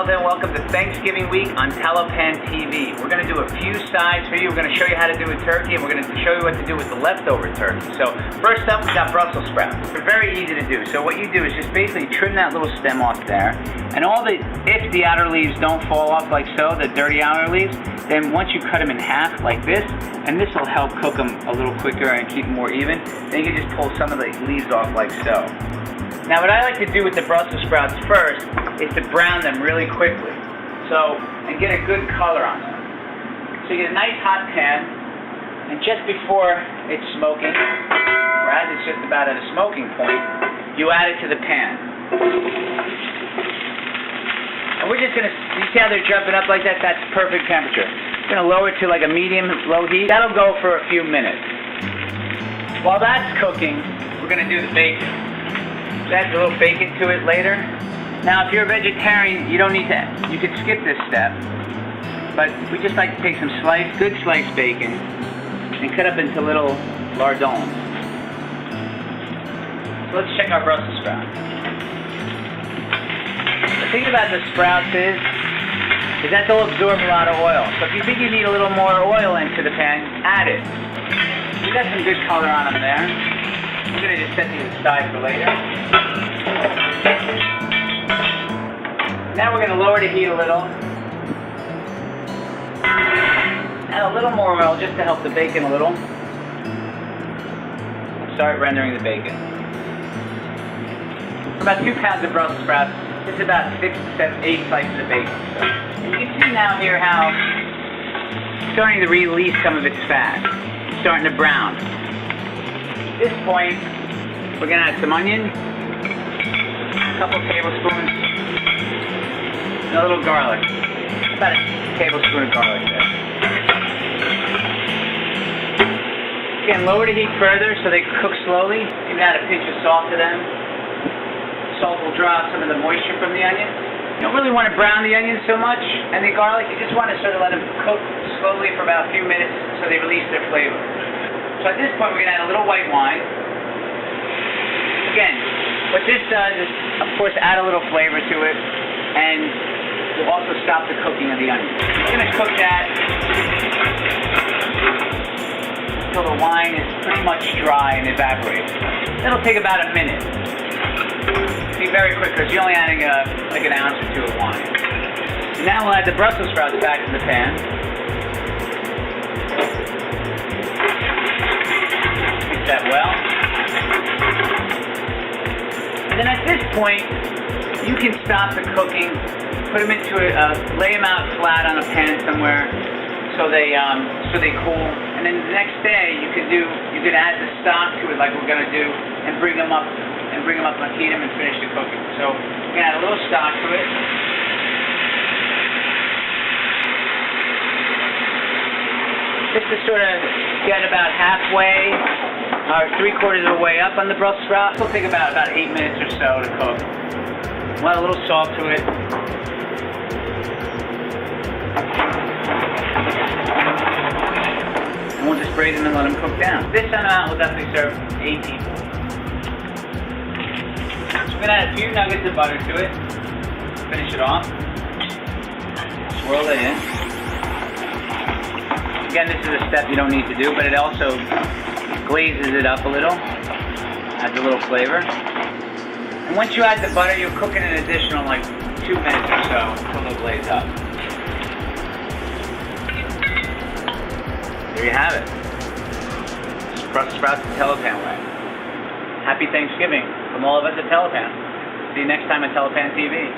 Telepan. Welcome to Thanksgiving week on Telepan TV. We're going to do a few sides for you. We're going to show you how to do a turkey, and we're going to show you what to do with the leftover turkey. So first up, we got Brussels sprouts. They're very easy to do. So what you do is just basically trim that little stem off there, and if the outer leaves don't fall off like so, the dirty outer leaves, then once you cut them in half like this, and this will help cook them a little quicker and keep them more even, then you can just pull some of the leaves off like so. Now what I like to do with the Brussels sprouts first is to brown them really quickly, and get a good color on them. So you get a nice hot pan, and just before it's smoking, right, it's just about at a smoking point, you add it to the pan. And we're just going to, you see how they're jumping up like that? That's perfect temperature. We're going to lower it to like a medium-low heat. That'll go for a few minutes. While that's cooking, we're going to do the bacon. Add a little bacon to it later. Now, if you're a vegetarian, you don't need to. You could skip this step, but we just like to take some good sliced bacon and cut up into little lardons. So let's check our Brussels sprouts. The thing about the sprouts is that they'll absorb a lot of oil. So if you think you need a little more oil into the pan, add it. We got some good color on them there. I'm going to just set these aside for later. Now we're going to lower the heat a little. Add a little more oil just to help the bacon a little. Start rendering the bacon. For about 2 pounds of Brussels sprouts, this is about 6, 7, 8 slices of bacon. And you can see now here how it's starting to release some of its fat. It's starting to brown. At this point, we're going to add some onion, a couple tablespoons, and a little garlic. About a tablespoon of garlic there. Again, lower the heat further so they cook slowly. You can add a pinch of salt to them. Salt will draw out some of the moisture from the onions. You don't really want to brown the onions so much, and the garlic, you just want to sort of let them cook slowly for about a few minutes so they release their flavor. So at this point, we're going to add a little white wine. Again, what this does is, of course, add a little flavor to it, and will also stop the cooking of the onions. We're going to cook that until the wine is pretty much dry and evaporates. It'll take about a minute. Be very quick because you're only adding like an ounce or two of wine. And now we'll add the Brussels sprouts back to the pan. Mix that well. And then at this point, you can stop the cooking, put them into lay them out flat on a pan somewhere, so they cool. And then the next day, you could add the stock to it like we're going to do, and bring them up and heat them and finish the cooking. So we're going to add a little stock to it. Just to sort of get about halfway, or 3/4 of the way up on the Brussels sprouts. It'll take about 8 minutes or so to cook. We'll add a little salt to it. And we'll just braise them and let them cook down. This amount will definitely serve 8 people. So we're going to add a few nuggets of butter to it. Finish it off. Swirl it in. Again, this is a step you don't need to do, but it also glazes it up a little. Adds a little flavor. And once you add the butter, you'll cook it an additional 2 minutes or so until it'll glaze up. There you have it. Brussels sprouts the Telepan way. Happy Thanksgiving from all of us at Telepan. See you next time at Telepan TV.